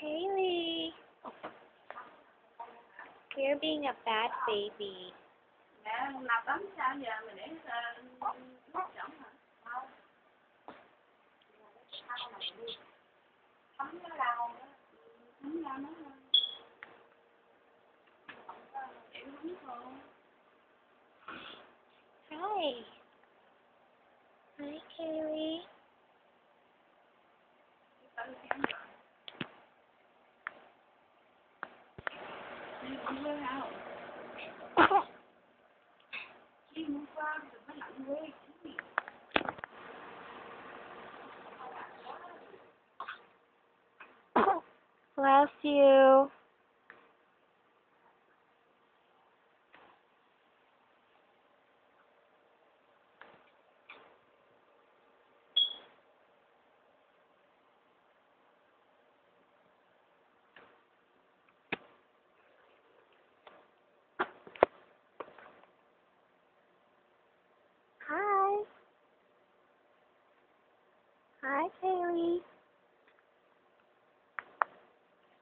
Kaylee, you're being a bad baby. Mẹ nạp tắm sao giờ mày để nước chỏng hả? Không. Tắm nó đau đó. Tắm ra nó chịu tắm thôi. Hi. Hi, Kaylee. Đi không có hao. Đi mua qua rồi mới lạnh quê. Bless you. Hi. Hi, Kaylee.